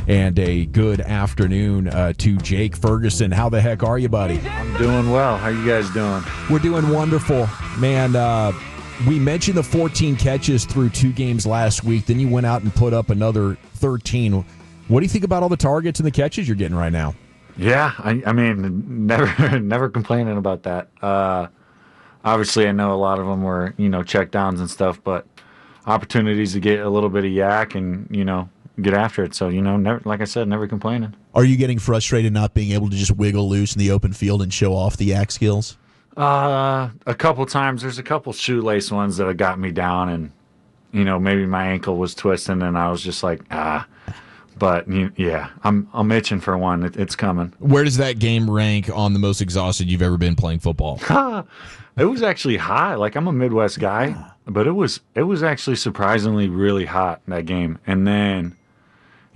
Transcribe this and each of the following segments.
And a good afternoon to Jake Ferguson. How the heck are you, buddy? I'm doing well. How you guys doing? We're doing wonderful. Man, we mentioned the 14 catches through 2 games last week. Then you went out and put up another 13. What do you think about all the targets and the catches you're getting right now? Yeah, I mean, never complaining about that. Obviously, I know a lot of them were, check downs and stuff, but opportunities to get a little bit of yak and, get after it. So, never, like I said, never complaining. Are you getting frustrated not being able to just wiggle loose in the open field and show off the yak skills? A couple times. There's a couple shoelace ones that have got me down, and, maybe my ankle was twisting, and I was just like, But yeah, I'm itching for one. It's coming. Where does that game rank on the most exhausted you've ever been playing football? It was actually high. Like, I'm a Midwest guy, but it was actually surprisingly really hot in that game. And then,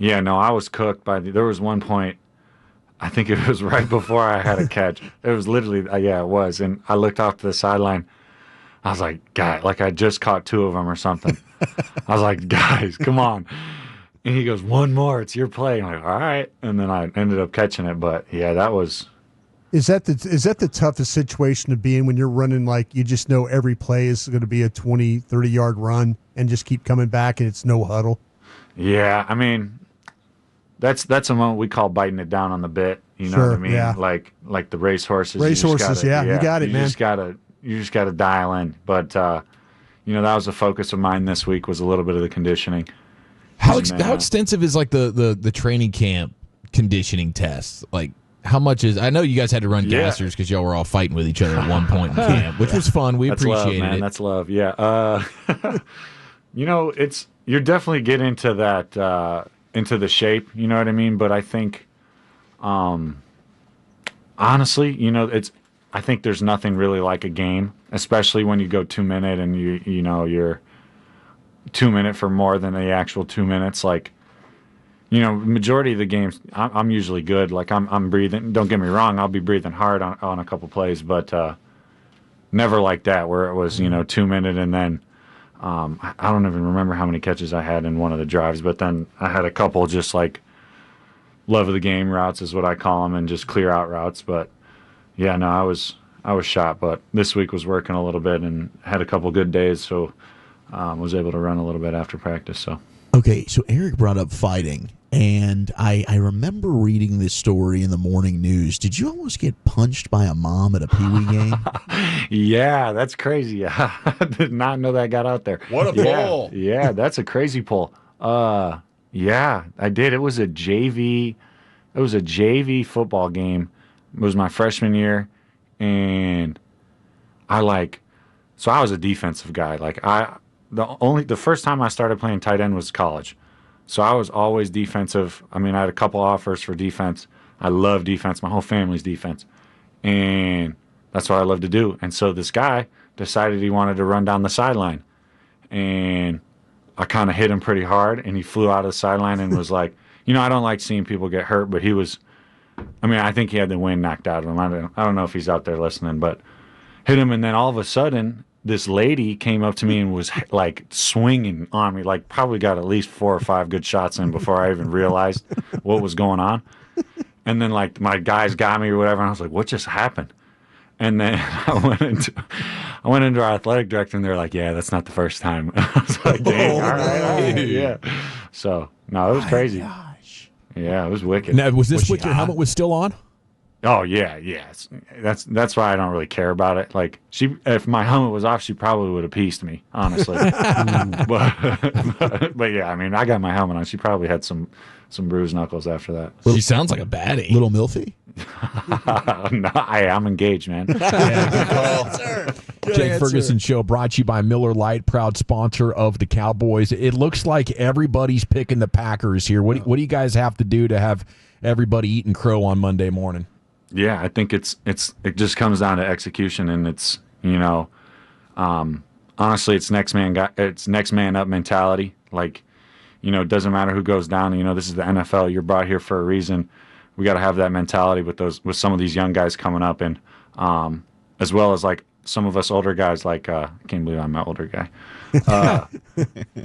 I was cooked there was one point, I think it was right before I had a catch. It was literally, it was. And I looked off to the sideline. I was like, God, like I just caught 2 of them or something. I was like, guys, come on. And he goes, one more, it's your play. I'm like, all right. And then I ended up catching it. But, yeah, that was. Is that the toughest situation to be in when you're running, like you just know every play is going to be a 20, 30-yard run and just keep coming back and it's no huddle? Yeah, I mean, that's a moment we call biting it down on the bit. You know what I mean? Yeah. Like the racehorses. Racehorses, yeah, you got it, man. You just gotta dial in. But, that was the focus of mine this week, was a little bit of the conditioning. How extensive is like the training camp conditioning test? Like, how much is? I know you guys had to run gassers because y'all were all fighting with each other at one point in camp, which was fun. We appreciated it. That's love. Yeah. You're definitely getting into that into the shape. You know what I mean? But I think, honestly, I think there's nothing really like a game, especially when you go 2 minute and you're 2 minute for more than the actual 2 minutes. Like, majority of the games, I'm usually good. Like, I'm breathing. Don't get me wrong, I'll be breathing hard on a couple plays, but never like that where it was 2 minute and then I don't even remember how many catches I had in one of the drives, but then I had a couple just like love of the game routes is what I call them, and just clear out routes. But yeah, no, I was shot, but this week was working a little bit and had a couple good days, so was able to run a little bit after practice. So okay, so Eric brought up fighting, and I remember reading this story in the morning news. Did you almost get punched by a mom at a Pee Wee game? Yeah, that's crazy. I did not know that got out there. What a pull! Yeah, that's a crazy pull. Yeah, I did. It was a JV football game. It was my freshman year, and so I was a defensive guy. Like, the first time I started playing tight end was college. So I was always defensive. I mean, I had a couple offers for defense. I love defense. My whole family's defense. And that's what I love to do. And so this guy decided he wanted to run down the sideline. And I kind of hit him pretty hard, and he flew out of the sideline and was like, I don't like seeing people get hurt, but I think he had the wind knocked out of him. I don't know if he's out there listening, but hit him, and then all of a sudden, this lady came up to me and was like swinging on me, like probably got at least 4 or 5 good shots in before I even realized what was going on. And then like my guys got me or whatever, and I was like, what just happened? And then I went into our athletic director, and they're like, yeah, that's not the first time. I was like, dang, all right, yeah. So no, it was crazy. Gosh. Yeah, it was wicked. Now, was this with your helmet was still on? Oh yeah. That's why I don't really care about it. Like, if my helmet was off, she probably would have pieced me, honestly. but yeah, I mean, I got my helmet on. She probably had some bruised knuckles after that. She sounds like a baddie. Little Milfy? No, I'm engaged, man. Jake Ferguson Show brought to you by Miller Lite, proud sponsor of the Cowboys. It looks like everybody's picking the Packers here. What do you guys have to do to have everybody eating crow on Monday morning? Yeah, I think it just comes down to execution, and it's honestly it's next man up mentality. Like, it doesn't matter who goes down. This is the NFL. You're brought here for a reason. We got to have that mentality with some of these young guys coming up, and as well as like some of us older guys, like I can't believe I'm an older guy.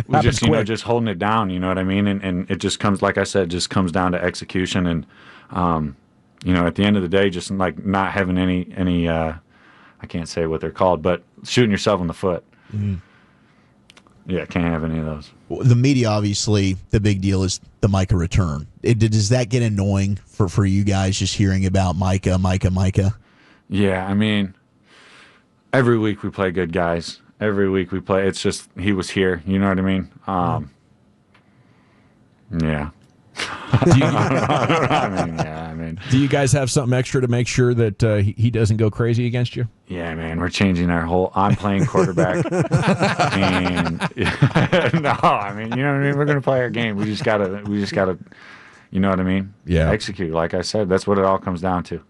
We just just holding it down. You know what I mean? And it just comes, like I said, just comes down to execution. And at the end of the day, just like not having any I can't say what they're called, but shooting yourself in the foot. Mm-hmm. Yeah, can't have any of those. The media, obviously, the big deal is the Micah return. Does that get annoying for you guys just hearing about Micah? Yeah, I mean, every week we play good guys. Every week we play. It's just he was here. You know what I mean? Yeah. Do you guys have something extra to make sure that he doesn't go crazy against you? Yeah, man, we're changing our whole. I'm playing quarterback, and no, I mean, you know what I mean. We're gonna play our game. We just gotta, you know what I mean? Yeah, execute. Like I said, that's what it all comes down to.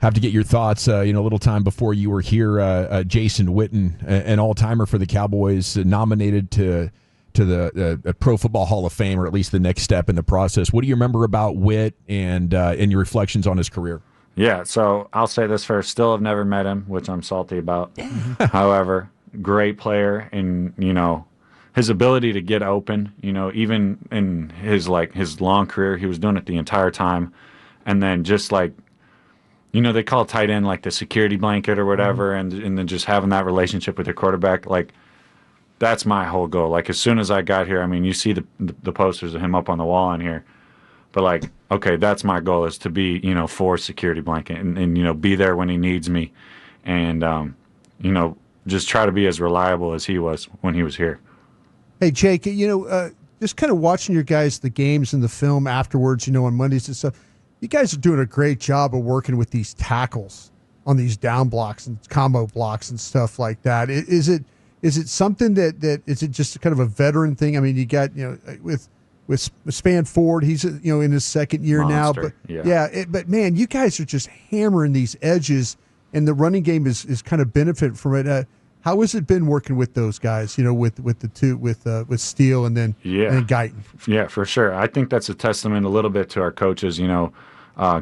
Have to get your thoughts. A little time before you were here, Jason Witten, an all-timer for the Cowboys, nominated to the Pro Football Hall of Fame, or at least the next step in the process. What do you remember about Witt and your reflections on his career? Yeah, so I'll say this first. Still have never met him, which I'm salty about. However, great player, and his ability to get open. Even in his long career, he was doing it the entire time, and then just they call tight end like the security blanket or whatever, and then just having that relationship with your quarterback, that's my whole goal. Like, as soon as I got here, I mean, you see the posters of him up on the wall in here. But, okay, that's my goal, is to be, for security blanket and be there when he needs me. And, just try to be as reliable as he was when he was here. Hey, Jake, just kind of watching your guys, the games and the film afterwards, on Mondays and stuff, you guys are doing a great job of working with these tackles on these down blocks and combo blocks and stuff like that. Is it something that is it just kind of a veteran thing? I mean, you got with Span Ford, he's in his second year Monster, now, but man, you guys are just hammering these edges, and the running game is kind of benefit from it. How has it been working with those guys? With the two with Steele and then Guyton? Yeah, for sure. I think that's a testament a little bit to our coaches.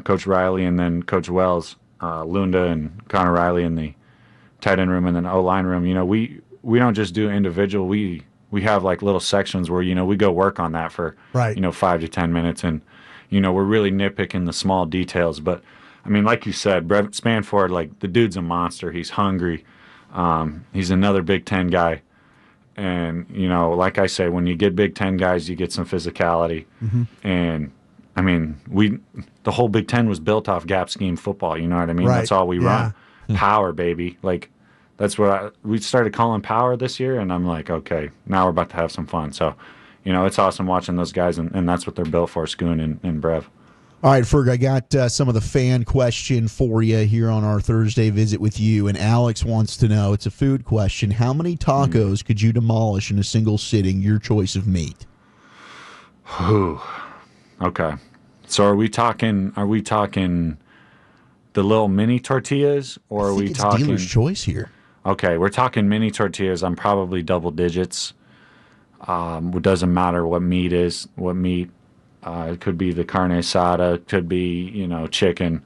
Coach Riley and then Coach Wells, Lunda and Connor Riley in the tight end room and then O-line room. We don't just do individual. We have little sections where we go work on that for 5 to 10 minutes, and we're really nitpicking the small details. But I mean, like you said, Spanford, the dude's a monster. He's hungry. He's another Big Ten guy, and like I say, when you get Big Ten guys, you get some physicality. Mm-hmm. And I mean, the whole Big Ten was built off gap scheme football. You know what I mean? Right. That's all we run. Power, baby. That's what we started calling power this year, and I'm like, okay, now we're about to have some fun. So, it's awesome watching those guys, and that's what they're built for, Schoon and Brev. All right, Ferg, I got some of the fan question for you here on our Thursday visit with you, and Alex wants to know, it's a food question, how many tacos could you demolish in a single sitting, your choice of meat? Okay. So are we talking the little mini tortillas, or are we talking dealer's choice here? Okay, we're talking mini tortillas. I'm probably double digits. It doesn't matter what meat is. It could be the carne asada. It could be, chicken,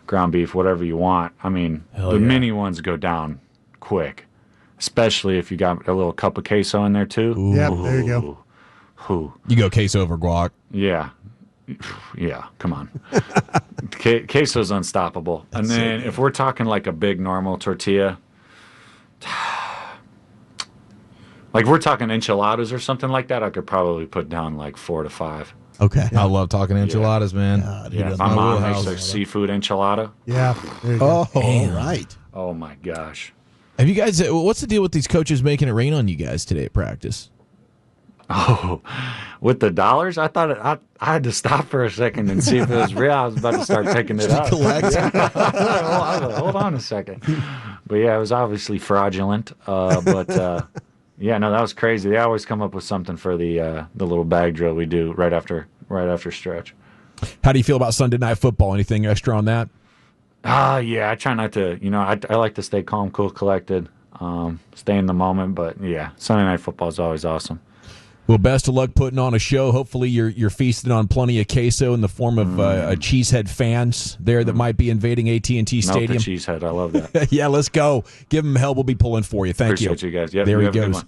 ground beef, whatever you want. I mean, mini ones go down quick, especially if you got a little cup of queso in there too. Ooh. Yep, there you go. You go queso over guac. Yeah. Yeah, come on. Queso's unstoppable. And then if we're talking a big normal tortilla, we're talking enchiladas or something like that, I could probably put down 4 to 5. Okay. I love talking enchiladas, man. My mom makes a seafood enchilada. Yeah. There you go. All right. Oh my gosh. Have you guys? What's the deal with these coaches making it rain on you guys today at practice? Oh, with the dollars? I thought I had to stop for a second and see if it was real. I was about to start picking it up. Hold on a second. But yeah, it was obviously fraudulent. But yeah, no, that was crazy. They always come up with something for the little bag drill we do right after stretch. How do you feel about Sunday Night Football? Anything extra on that? Yeah, I try not to. I like to stay calm, cool, collected, stay in the moment. But yeah, Sunday Night Football is always awesome. Well, best of luck putting on a show. Hopefully, you're feasting on plenty of queso in the form of Cheesehead fans there that might be invading AT&T Stadium. Melt the Cheesehead. I love that. Yeah, let's go. Give them hell. We'll be pulling for you. Thank you. Appreciate you guys. Yep, there he goes.